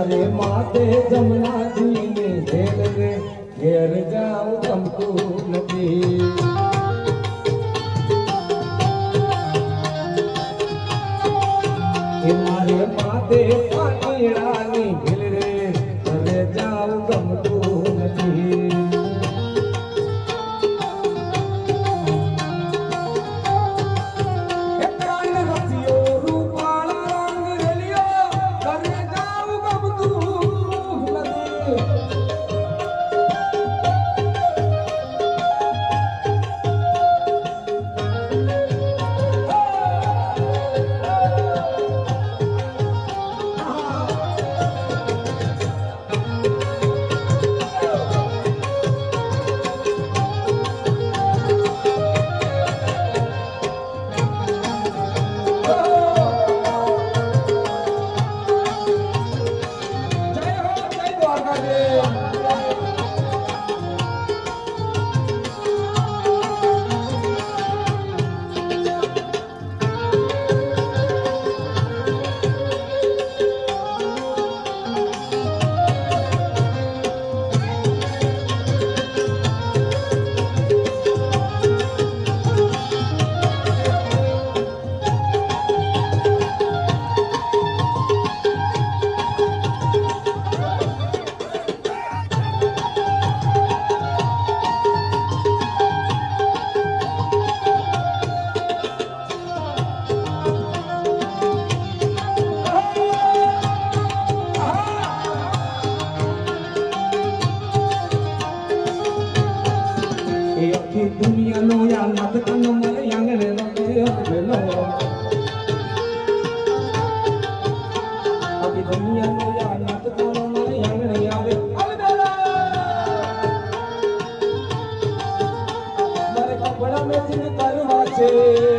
મારે માથે જમના જીને ઘેર રે ઘેર જાવ ગમતું નથી મારે માથે પાણીડાની ઘેર રે ઘરે જાવ ગમતું નથી दुनिया नो या मत कन मर यांगले नो बेलो अभी दुनिया नो या मत कन मर यांगले यावे अलबेला मारे कपड़ा में जिन करवा छे